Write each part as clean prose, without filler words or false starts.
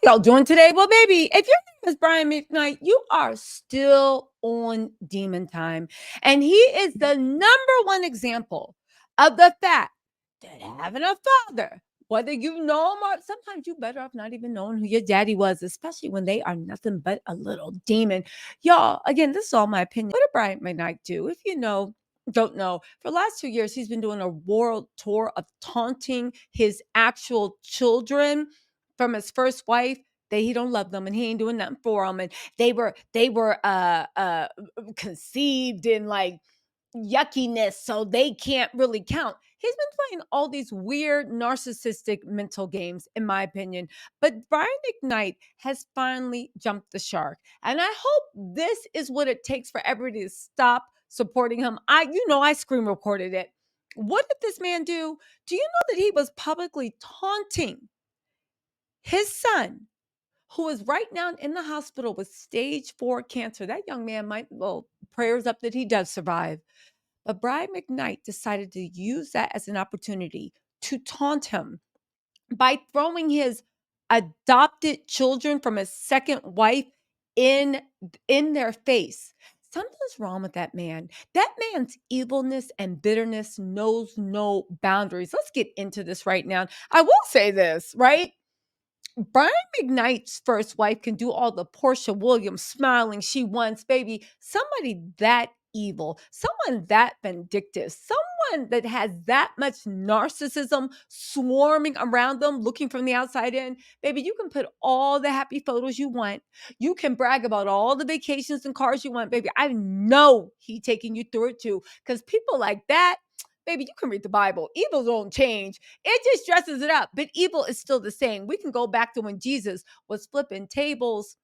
y'all doing today? Well, baby, if your name is Brian McKnight, you are still on demon time. And he is the number one example of the fact that having a father, whether you know him or sometimes you better off not even knowing who your daddy was, especially when they are nothing but a little demon. Y'all, again, this is all my opinion. What did Brian McKnight do? If you know, don't know, for the last 2 years, he's been doing a world tour of taunting his actual children from his first wife that he don't love them and he ain't doing nothing for them, and they were conceived in like yuckiness, so they can't really count. He's been playing all these weird narcissistic mental games, in my opinion. But Brian McKnight has finally jumped the shark. And I hope this is what it takes for everybody to stop supporting him. I screen recorded it. What did this man do? Do you know that he was publicly taunting his son, who is right now in the hospital with stage 4 cancer? That young man prayers up that he does survive. But Brian McKnight decided to use that as an opportunity to taunt him by throwing his adopted children from his second wife in their face. Something's wrong with that man. That man's evilness and bitterness knows no boundaries. Let's get into this right now. I will say this, right? Brian McKnight's first wife can do all the Portia Williams smiling she wants, baby. Somebody that evil, someone that vindictive, someone that has that much narcissism swarming around them, looking from the outside in, baby, you can put all the happy photos you want. You can brag about all the vacations and cars you want, baby. I know he taking you through it too, because people like that, baby, you can read the Bible. Evil don't change. It just dresses it up, but evil is still the same. We can go back to when Jesus was flipping tables,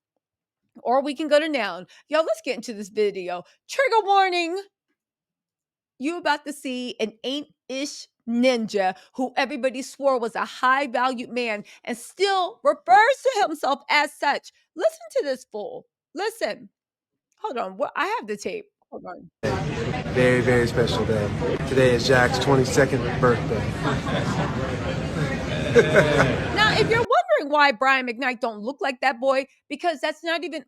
or we can go to now. Yo, let's get into this video. Trigger warning. You about to see an ain't-ish ninja who everybody swore was a high-valued man and still refers to himself as such. Listen to this fool. Listen. Hold on. I have the tape. Hold on. Very, very special day. Today is Jack's 22nd birthday. Now, if you're wondering why Brian McKnight don't look like that boy, because that's not even,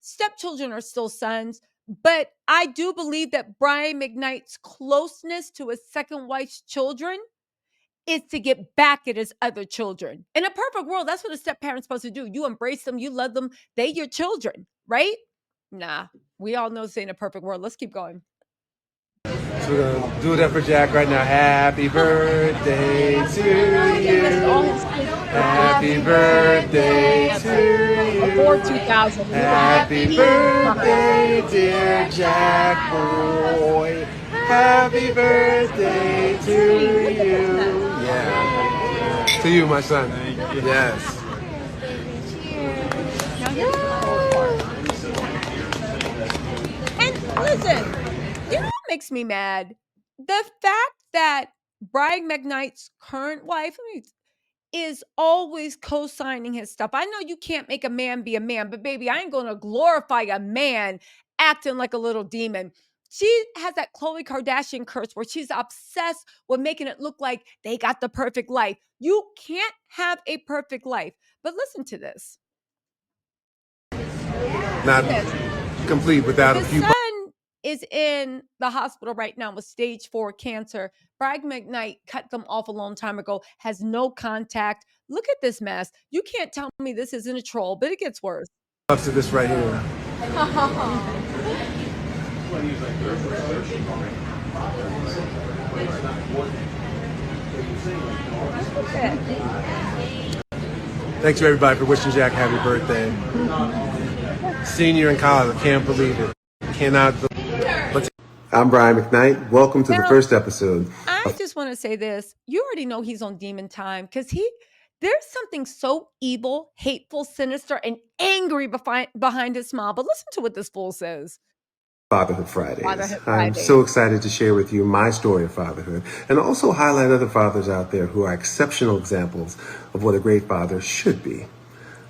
stepchildren are still sons, but I do believe that Brian McKnight's closeness to his second wife's children is to get back at his other children. In a perfect world, that's what a step parent's supposed to do. You embrace them, you love them, they your children, right? Nah, we all know this ain't a perfect world. Let's keep going. So we're gonna do that for Jack right now. Happy birthday to you. Happy birthday to you. Before 2000. Happy birthday, dear Jack boy. Happy birthday to you. Yeah. To you, my son. Yes. And listen, you know what makes me mad? The fact that Brian McKnight's current wife is always co-signing his stuff. I know you can't make a man be a man, but baby, I ain't going to glorify a man acting like a little demon. She has that Khloe Kardashian curse where she's obsessed with making it look like they got the perfect life. You can't have a perfect life. But listen to this. Not complete without a few. His son is in the hospital right now with stage 4 cancer. Brian McKnight cut them off a long time ago, has no contact. Look at this mess. You can't tell me this isn't a troll, but it gets worse. Up to this right here. Thanks to everybody for wishing Jack happy birthday. Senior in college, I can't believe it. Cannot believe. I'm Brian McKnight. Welcome to the first episode. I just want to say this. You already know he's on demon time because there's something so evil, hateful, sinister, and angry behind his smile. But listen to what this fool says. Fatherhood Friday. I'm so excited to share with you my story of fatherhood and also highlight other fathers out there who are exceptional examples of what a great father should be.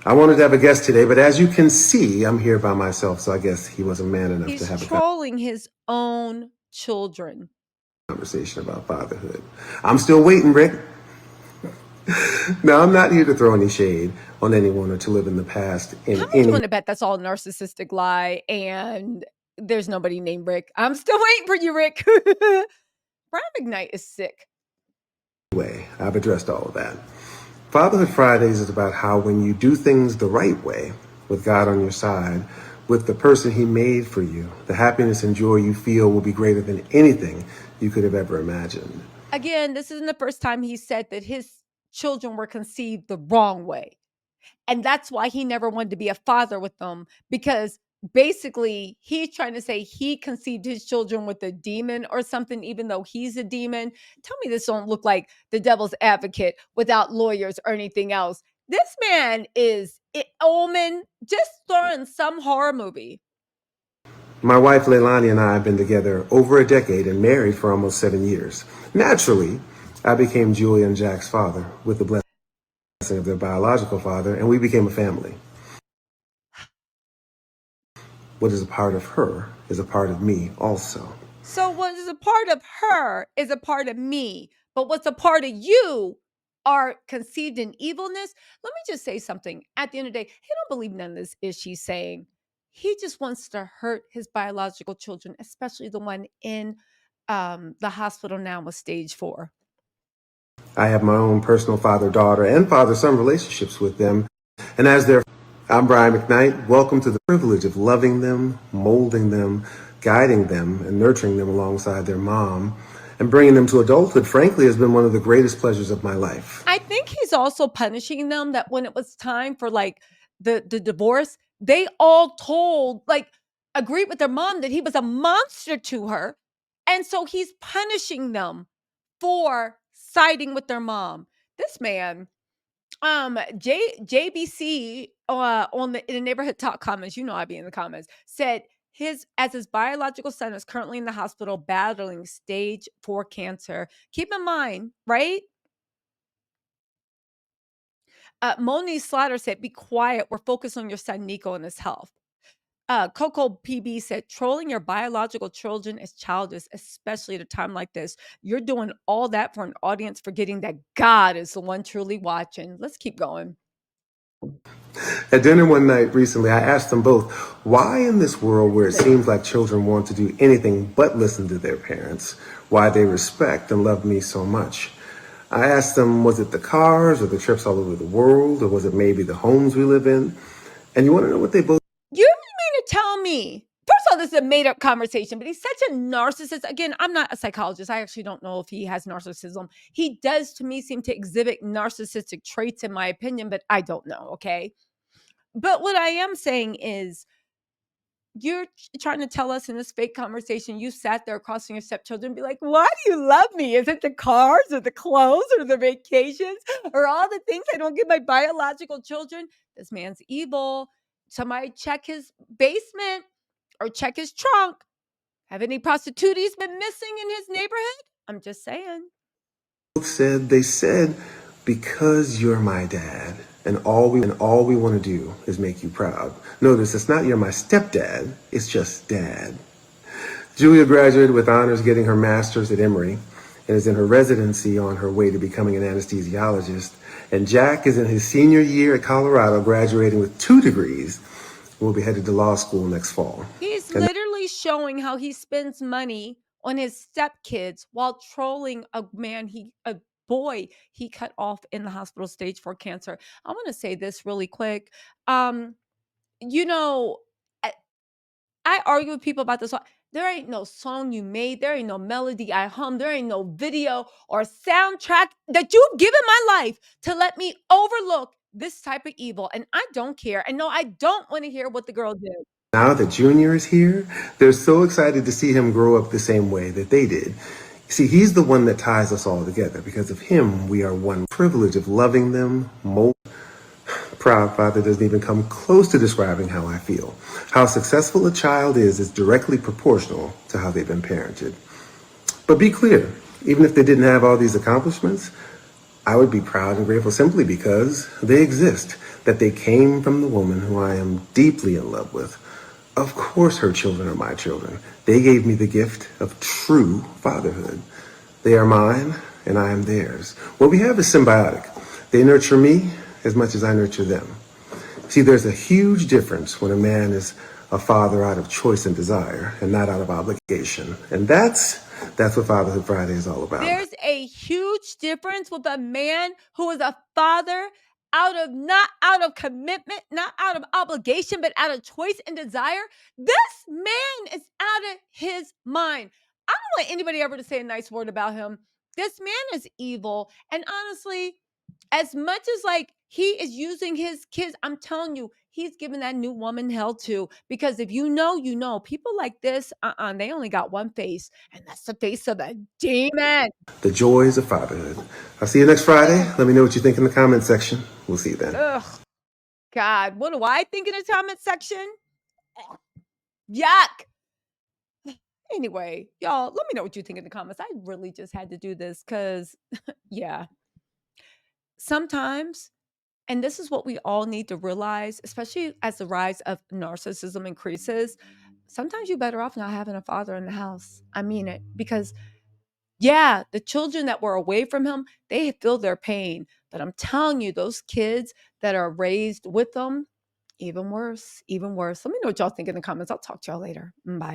I wanted to have a guest today, but as you can see, I'm here by myself, so I guess he wasn't man enough to have He's trolling his own children. Conversation about fatherhood. I'm still waiting, Rick. Now, I'm not here to throw any shade on anyone or to live in the past in How much any you want to bet that's all narcissistic lie and there's nobody named Rick? I'm still waiting for you, Rick. Brian McKnight is sick. way. I've addressed all of that. Fatherhood Fridays is about how when you do things the right way, with God on your side, with the person he made for you, the happiness and joy you feel will be greater than anything you could have ever imagined. Again, this isn't the first time he said that his children were conceived the wrong way. And that's why he never wanted to be a father with them, because basically he's trying to say he conceived his children with a demon or something, even though he's a demon. Tell me this don't look like the devil's advocate without lawyers or anything else. This man is Omen, just throwing some horror movie. My wife Leilani and I have been together over a decade and married for almost 7 years. Naturally, I became Julia and Jack's father with the blessing of their biological father, and we became a family. What is a part of her is a part of me also. So what is a part of her is a part of me, but what's a part of you are conceived in evilness. Let me just say something. At the end of the day, he don't believe none of this is she's saying. He just wants to hurt his biological children, especially the one in the hospital now with stage 4. I have my own personal father-daughter and father-son relationships with them, and as their I'm Brian McKnight. Welcome to the privilege of loving them, molding them, guiding them, and nurturing them alongside their mom. And bringing them to adulthood, frankly, has been one of the greatest pleasures of my life. I think he's also punishing them that when it was time for like the divorce, they all agreed with their mom that he was a monster to her. And so he's punishing them for siding with their mom. This man, JBC in the neighborhood talk comments, I'd be in the comments, said his biological son is currently in the hospital battling stage 4 cancer. Keep in mind, right? Moni Slaughter said, "Be quiet. We're focused on your son Niko and his health." Coco PB said, "Trolling your biological children is childish, especially at a time like this. You're doing all that for an audience, forgetting that God is the one truly watching." Let's keep going. At dinner one night recently, I asked them both, why in this world where it seems like children want to do anything but listen to their parents, why they respect and love me so much? I asked them, was it the cars or the trips all over the world, or was it maybe the homes we live in? And you want to know what they both... You mean to tell me? First of all, this is a made-up conversation, but he's such a narcissist. Again, I'm not a psychologist. I actually don't know if he has narcissism. He does, to me, seem to exhibit narcissistic traits, in my opinion, but I don't know, okay? But what I am saying is, you're trying to tell us in this fake conversation, you sat there across from your stepchildren and be like, why do you love me? Is it the cars or the clothes or the vacations or all the things I don't give my biological children? This man's evil. Somebody check his basement or check his trunk. Have any prostitutes been missing in his neighborhood? I'm just saying. They said, because you're my dad, and all we want to do is make you proud. Notice, it's not you're my stepdad, it's just dad. Julia graduated with honors, getting her master's at Emory, and is in her residency on her way to becoming an anesthesiologist. And Jack is in his senior year at Colorado, graduating with 2 degrees. We'll be headed to law school next fall. He's literally showing how he spends money on his stepkids while trolling a boy he cut off in the hospital stage 4 cancer. I want to say this really quick. You know, I argue with people about this. There ain't no song you made. There ain't no melody I hum. There ain't no video or soundtrack that you've given my life to let me overlook this type of evil. And I don't care. And no, I don't want to hear what the girl did. Now that Junior is here, they're so excited to see him grow up the same way that they did. See, he's the one that ties us all together. Because of him, we are one. Privilege of loving them. Proud father doesn't even come close to describing how I feel. How successful a child is directly proportional to how they've been parented. But be clear, even if they didn't have all these accomplishments, I would be proud and grateful simply because they exist, that they came from the woman who I am deeply in love with. Of course her children are my children. They gave me the gift of true fatherhood. They are mine and I am theirs. What we have is symbiotic. They nurture me as much as I nurture them. See, there's a huge difference when a man is a father out of choice and desire and not out of obligation. And that's what Fatherhood Friday is all about. There's a huge difference with a man who is a father not out of commitment, not out of obligation, but out of choice and desire. This man is out of his mind. I don't want anybody ever to say a nice word about him. This man is evil. And honestly, as much as like he is using his kids, I'm telling you, he's giving that new woman hell too. Because if you know, people like this, they only got one face, and that's the face of a demon. The joys of fatherhood. I'll see you next Friday. Let me know what you think in the comment section. We'll see you then. Ugh, God, what do I think in the comment section? Yuck. Anyway, y'all, let me know what you think in the comments. I really just had to do this because, yeah, sometimes, and this is what we all need to realize, especially as the rise of narcissism increases, sometimes you're better off not having a father in the house. I mean it, because yeah, the children that were away from him, they feel their pain. But I'm telling you, those kids that are raised with them, even worse, even worse. Let me know what y'all think in the comments. I'll talk to y'all later. Bye.